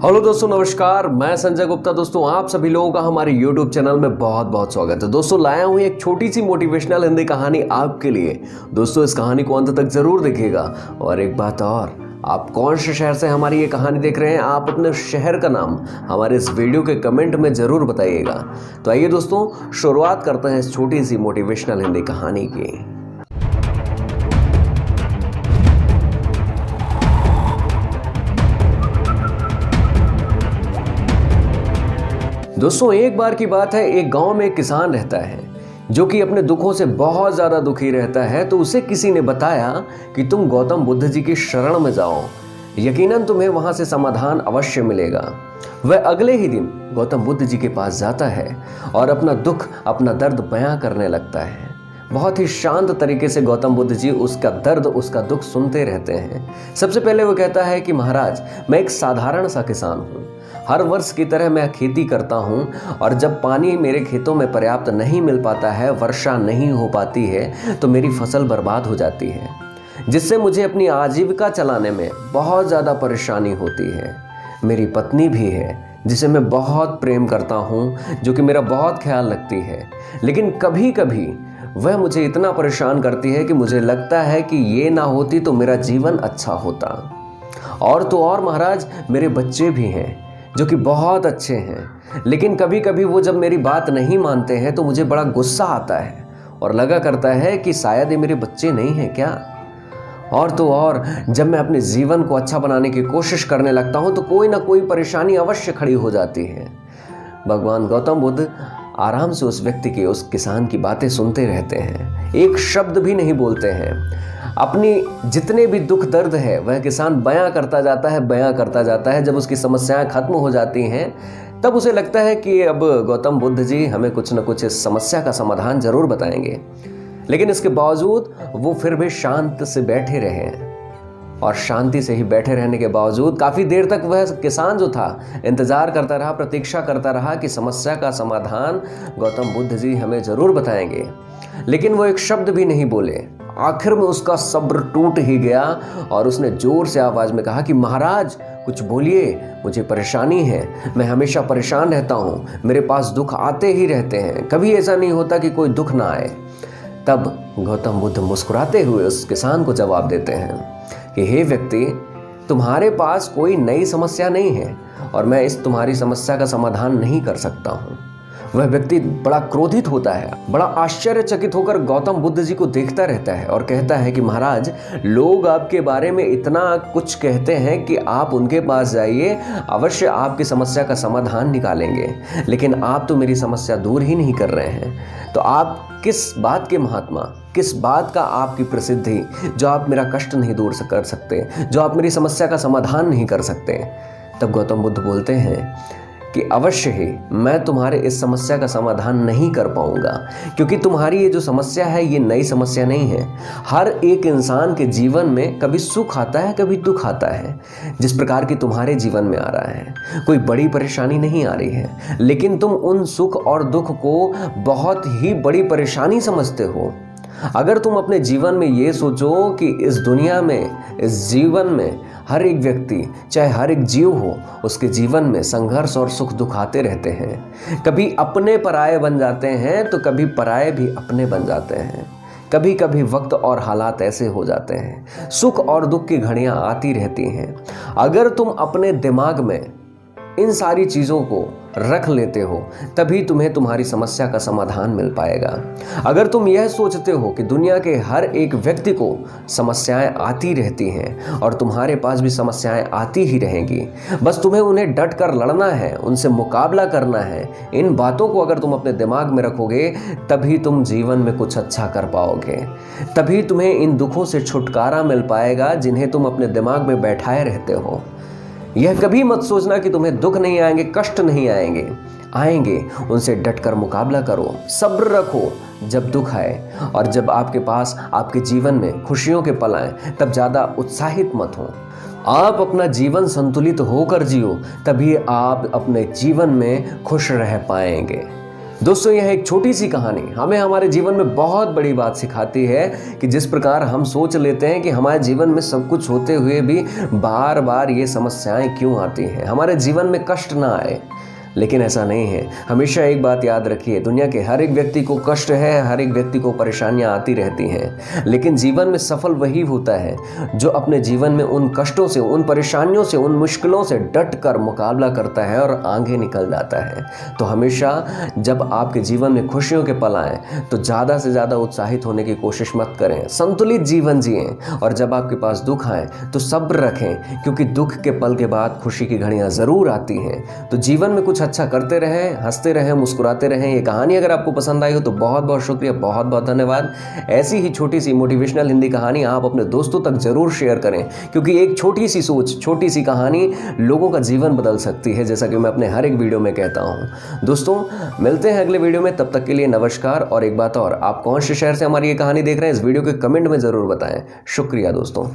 Hello दोस्तों, नमस्कार। मैं संजय गुप्ता। दोस्तों, आप सभी लोगों का हमारे YouTube चैनल में बहुत बहुत स्वागत है। दोस्तों, लाया हूँ एक छोटी सी मोटिवेशनल हिंदी कहानी आपके लिए। दोस्तों, इस कहानी को अंत तक जरूर देखिएगा। और एक बात और, आप कौन से शहर से हमारी ये कहानी देख रहे हैं, आप अपने शहर का नाम हमारे इस वीडियो के कमेंट में जरूर बताइएगा। तो आइए दोस्तों, शुरुआत करते हैं इस छोटी सी मोटिवेशनल हिंदी कहानी की। दोस्तों, एक बार की बात है, एक गांव में एक किसान रहता है जो कि अपने दुखों से बहुत ज़्यादा दुखी रहता है। तो उसे किसी ने बताया कि तुम गौतम बुद्ध जी की शरण में जाओ, यकीनन तुम्हें वहां से समाधान अवश्य मिलेगा। वह अगले ही दिन गौतम बुद्ध जी के पास जाता है और अपना दुख, अपना दर्द बयां करने लगता है। बहुत ही शांत तरीके से गौतम बुद्ध जी उसका दर्द, उसका दुख सुनते रहते हैं। सबसे पहले वो कहता है कि महाराज, मैं एक साधारण सा किसान हूँ। हर वर्ष की तरह मैं खेती करता हूँ और जब पानी मेरे खेतों में पर्याप्त नहीं मिल पाता है, वर्षा नहीं हो पाती है, तो मेरी फसल बर्बाद हो जाती है, जिससे मुझे अपनी आजीविका चलाने में बहुत ज़्यादा परेशानी होती है। मेरी पत्नी भी है जिसे मैं बहुत प्रेम करता हूँ, जो कि मेरा बहुत ख्याल रखती है, लेकिन कभी कभी वह मुझे इतना परेशान करती है कि मुझे लगता है कि ये ना होती तो मेरा जीवन अच्छा होता। और तो और महाराज, मेरे बच्चे भी हैं जो कि बहुत अच्छे हैं, लेकिन कभी कभी वो जब मेरी बात नहीं मानते हैं तो मुझे बड़ा गुस्सा आता है और लगा करता है कि शायद ये मेरे बच्चे नहीं हैं क्या। और तो और, जब मैं अपने जीवन को अच्छा बनाने की कोशिश करने लगता हूँ तो कोई ना कोई परेशानी अवश्य खड़ी हो जाती है। भगवान गौतम बुद्ध आराम से उस व्यक्ति की, उस किसान की बातें सुनते रहते हैं, एक शब्द भी नहीं बोलते हैं। अपनी जितने भी दुख दर्द है वह किसान बयां करता जाता है, बयां करता जाता है। जब उसकी समस्याएं खत्म हो जाती हैं तब उसे लगता है कि अब गौतम बुद्ध जी हमें कुछ न कुछ इस समस्या का समाधान जरूर बताएंगे। लेकिन इसके बावजूद वो फिर भी शांत से बैठे रहे, और शांति से ही बैठे रहने के बावजूद काफ़ी देर तक वह किसान जो था इंतज़ार करता रहा, प्रतीक्षा करता रहा कि समस्या का समाधान गौतम बुद्ध जी हमें ज़रूर बताएंगे। लेकिन वो एक शब्द भी नहीं बोले। आखिर में उसका सब्र टूट ही गया और उसने ज़ोर से आवाज़ में कहा कि महाराज, कुछ बोलिए, मुझे परेशानी है, मैं हमेशा परेशान रहता हूँ, मेरे पास दुख आते ही रहते हैं, कभी ऐसा नहीं होता कि कोई दुख ना आए। तब गौतम बुद्ध मुस्कुराते हुए उस किसान को जवाब देते हैं कि हे व्यक्ति, तुम्हारे पास कोई नई समस्या नहीं है और मैं इस तुम्हारी समस्या का समाधान नहीं कर सकता हूँ। वह व्यक्ति बड़ा क्रोधित होता है, बड़ा आश्चर्यचकित होकर गौतम बुद्ध जी को देखता रहता है और कहता है कि महाराज, लोग आपके बारे में इतना कुछ कहते हैं कि आप उनके पास जाइए, अवश्य आपकी समस्या का समाधान निकालेंगे, लेकिन आप तो मेरी समस्या दूर ही नहीं कर रहे हैं। तो आप किस बात के महात्मा, किस बात का आपकी प्रसिद्धि, जो आप मेरा कष्ट नहीं दूर कर सकते, जो आप मेरी समस्या का समाधान नहीं कर सकते। तब गौतम बुद्ध बोलते हैं कि अवश्य ही मैं तुम्हारे इस समस्या का समाधान नहीं कर पाऊंगा, क्योंकि तुम्हारी ये जो समस्या है ये नई समस्या नहीं है। हर एक इंसान के जीवन में कभी सुख आता है, कभी दुख आता है। जिस प्रकार की तुम्हारे जीवन में आ रहा है, कोई बड़ी परेशानी नहीं आ रही है, लेकिन तुम उन सुख और दुख को बहुत ही बड़ी परेशानी समझते हो। अगर तुम अपने जीवन में ये सोचो कि इस दुनिया में, इस जीवन में हर एक व्यक्ति, चाहे हर एक जीव हो, उसके जीवन में संघर्ष और सुख दुख आते रहते हैं। कभी अपने पराये बन जाते हैं तो कभी पराये भी अपने बन जाते हैं। कभी कभी वक्त और हालात ऐसे हो जाते हैं, सुख और दुख की घड़ियां आती रहती हैं। अगर तुम अपने दिमाग में इन सारी चीज़ों को रख लेते हो, तभी तुम्हें तुम्हारी समस्या का समाधान मिल पाएगा। अगर तुम यह सोचते हो कि दुनिया के हर एक व्यक्ति को समस्याएं आती रहती हैं और तुम्हारे पास भी समस्याएं आती ही रहेंगी, बस तुम्हें उन्हें डट कर लड़ना है, उनसे मुकाबला करना है, इन बातों को अगर तुम अपने दिमाग में रखोगे, तभी तुम जीवन में कुछ अच्छा कर पाओगे। तभी तुम्हें इन दुखों से छुटकारा मिल पाएगा जिन्हें तुम अपने दिमाग में बैठाए रहते हो। यह कभी मत सोचना कि तुम्हें दुख नहीं आएंगे, कष्ट नहीं आएंगे, आएंगे। उनसे डटकर मुकाबला करो, सब्र रखो जब दुख आए, और जब आपके पास, आपके जीवन में खुशियों के पल आए, तब ज़्यादा उत्साहित मत हो। आप अपना जीवन संतुलित होकर जियो, तभी आप अपने जीवन में खुश रह पाएंगे। दोस्तों, यह एक छोटी सी कहानी हमें हमारे जीवन में बहुत बड़ी बात सिखाती है कि जिस प्रकार हम सोच लेते हैं कि हमारे जीवन में सब कुछ होते हुए भी बार बार ये समस्याएं क्यों आती हैं, हमारे जीवन में कष्ट ना आए। लेकिन ऐसा नहीं है। हमेशा एक बात याद रखिए, दुनिया के हर एक व्यक्ति को कष्ट है, हर एक व्यक्ति को परेशानियां आती रहती हैं, लेकिन जीवन में सफल वही होता है जो अपने जीवन में उन कष्टों से, उन परेशानियों से, उन मुश्किलों से डट कर मुकाबला करता है और आगे निकल जाता है। तो हमेशा जब आपके जीवन में खुशियों के पल आएँ तो ज़्यादा से ज़्यादा उत्साहित होने की कोशिश मत करें, संतुलित जीवन जिएं। और जब आपके पास दुख आए तो सब्र रखें, क्योंकि दुख के पल के बाद खुशी की घड़ियाँ ज़रूर आती हैं। तो जीवन में कुछ अच्छा करते रहें, हंसते रहें, मुस्कुराते रहें। ये कहानी अगर आपको पसंद आई हो तो बहुत बहुत शुक्रिया, बहुत बहुत धन्यवाद। ऐसी ही छोटी सी मोटिवेशनल हिंदी कहानी आप अपने दोस्तों तक जरूर शेयर करें, क्योंकि एक छोटी सी सोच, छोटी सी कहानी लोगों का जीवन बदल सकती है, जैसा कि मैं अपने हर एक वीडियो में कहता हूं। दोस्तों, मिलते हैं अगले वीडियो में, तब तक के लिए नमस्कार। और एक बात और, आप कौन से शहर से हमारी ये कहानी देख रहे हैं, इस वीडियो के कमेंट में जरूर बताएं। शुक्रिया दोस्तों।